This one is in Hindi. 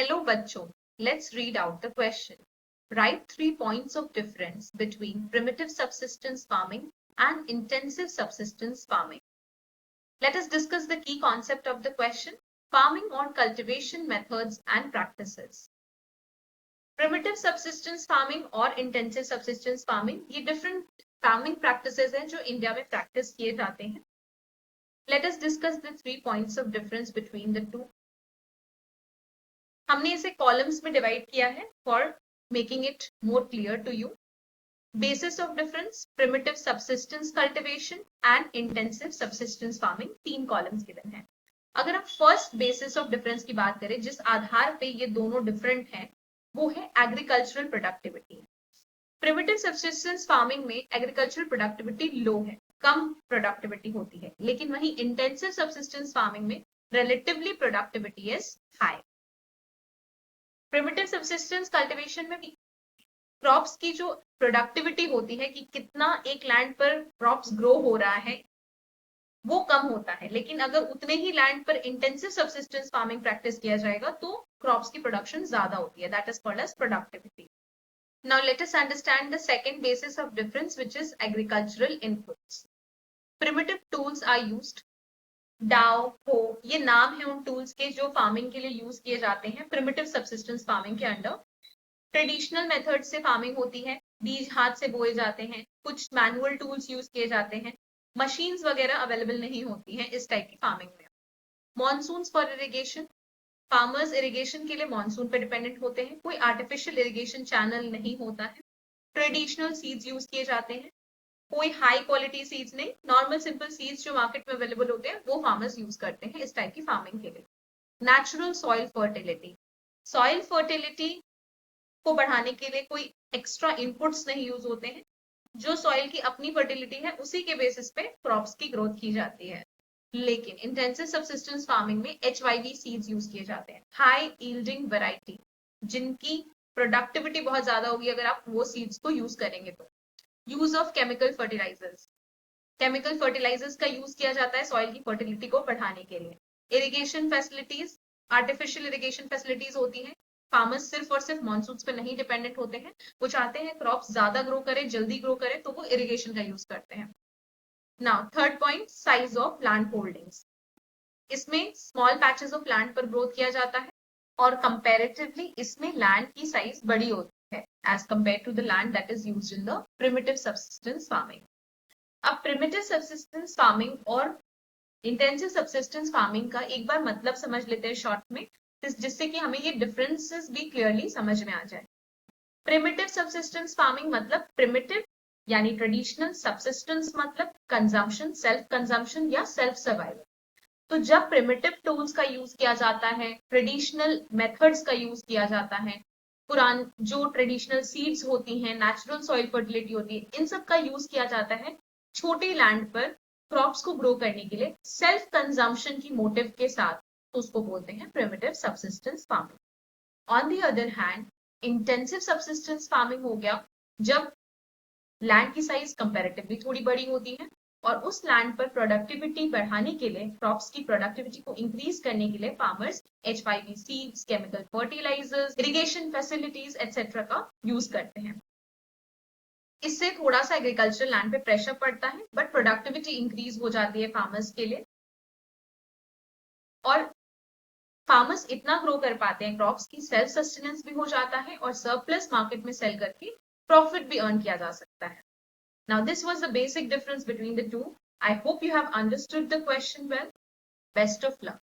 Hello बच्चों, let's read out the question. Write 3 points of difference between primitive subsistence farming and intensive subsistence farming. Let us discuss the key concept of the question, farming or cultivation methods and practices. Primitive subsistence farming और intensive subsistence farming ये different farming practices हैं जो इंडिया में practice किए जाते हैं. Let us discuss the 3 points of difference between the two. हमने इसे कॉलम्स में डिवाइड किया है for making it more clear to you. Basis of difference, primitive subsistence cultivation and intensive subsistence farming, 3 columns given है. अगर हम फर्स्ट बेसिस ऑफ डिफरेंस की बात करें जिस आधार पे ये दोनों डिफरेंट हैं वो है agricultural productivity. Primitive subsistence farming में एग्रीकल्चरल प्रोडक्टिविटी लो है, कम प्रोडक्टिविटी होती है, लेकिन वहीं इंटेंसिव सबसिस्टेंस फार्मिंग में relatively productivity is high. Primitive subsistence cultivation में भी क्रॉप्स की जो प्रोडक्टिविटी होती है कि कितना एक लैंड पर क्रॉप्स ग्रो हो रहा है वो कम होता है, लेकिन अगर उतने ही लैंड पर इंटेंसिव सबसिस्टेंस फार्मिंग प्रैक्टिस किया जाएगा तो क्रॉप्स की प्रोडक्शन ज्यादा होती है. That is called as productivity. Now let us understand the second basis of difference which is agricultural inputs. Primitive tools are used. डाउ, हो, ये नाम है उन टूल्स के जो फार्मिंग के लिए यूज किए जाते हैं प्रिमिटिव सबसिस्टेंस फार्मिंग के अंडर. ट्रेडिशनल मेथड से फार्मिंग होती है, बीज हाथ से बोए जाते हैं, कुछ मैनुअल टूल्स यूज किए जाते हैं, मशीन्स वगैरह अवेलेबल नहीं होती हैं इस टाइप की फार्मिंग में. Monsoon for irrigation, farmers irrigation के लिए मॉनसून पे डिपेंडेंट होते हैं, कोई आर्टिफिशियल इरिगेशन चैनल नहीं होता है. ट्रेडिशनल सीड्स यूज किए जाते हैं, कोई हाई क्वालिटी सीड्स नहीं, नॉर्मल सिंपल सीड्स जो मार्केट में अवेलेबल होते हैं वो फार्मर्स यूज करते हैं इस टाइप की फार्मिंग के लिए. Natural soil fertility, soil fertility को बढ़ाने के लिए कोई एक्स्ट्रा इनपुट्स नहीं यूज होते हैं, जो सॉइल की अपनी फर्टिलिटी है उसी के बेसिस पे क्रॉप्स की ग्रोथ की जाती है. लेकिन इंटेंसिव सबसिस्टेंस फार्मिंग में HYV सीड्स यूज किए जाते हैं, हाई यील्डिंग वैरायटी, जिनकी प्रोडक्टिविटी बहुत ज्यादा होगी अगर आप वो सीड्स को यूज करेंगे तो. Use of chemical fertilisers, chemical fertilisers का यूज किया जाता है सॉइल की फर्टिलिटी को बढ़ाने के लिए. Irrigation facilities, artificial irrigation facilities होती है. फार्मर्स सिर्फ और सिर्फ मॉनसून पे नहीं डिपेंडेंट होते हैं, वो चाहते हैं क्रॉप्स ज्यादा ग्रो करे, जल्दी ग्रो करे, तो वो इरिगेशन का यूज करते हैं. Now third point, size of land holdings. इसमें स्मॉल पैचेस ऑफ लैंड पर ग्रोथ किया जाता है और कंपैरेटिवली इसमें लैंड की साइज बड़ी होती है as compared to the land that is used in the primitive subsistence farming. अब primitive subsistence farming और intensive subsistence farming का एक बार मतलब समझ लेते हैं शॉर्ट में, जिससे कि हमें ये डिफरेंसेस भी क्लियरली समझ में आ जाए. primitive subsistence farming मतलब primitive यानी ट्रेडिशनल, subsistence मतलब कंजम्पशन, सेल्फ कंजम्पशन या सेल्फ सर्वाइवल. तो जब प्रिमिटिव टूल्स का यूज किया जाता है, ट्रेडिशनल मेथड्स का यूज किया जाता है, पुरान जो ट्रेडिशनल सीड्स होती हैं, नेचुरल सॉइल फर्टिलिटी होती है, इन सब का यूज किया जाता है छोटे लैंड पर क्रॉप्स को ग्रो करने के लिए सेल्फ कंजम्पशन की मोटिव के साथ, तो उसको बोलते हैं primitive subsistence farming. On the other hand intensive subsistence farming हो गया जब लैंड की साइज कंपैरेटिवली थोड़ी बड़ी होती है और उस लैंड पर प्रोडक्टिविटी बढ़ाने के लिए, क्रॉप्स की प्रोडक्टिविटी को इंक्रीज करने के लिए farmers HYV seeds, chemical fertilisers, irrigation facilities etcetera का यूज करते हैं. इससे थोड़ा सा एग्रीकल्चरल लैंड पे प्रेशर पड़ता है बट प्रोडक्टिविटी इंक्रीज हो जाती है फार्मर्स के लिए और फार्मर्स इतना ग्रो कर पाते हैं क्रॉप्स की सेल्फ सस्टेनेंस भी हो जाता है और सरप्लस मार्केट में सेल करके प्रॉफिट भी अर्न किया जा सकता है. Now this was the basic difference between the two. I hope you have understood the question well. Best of luck.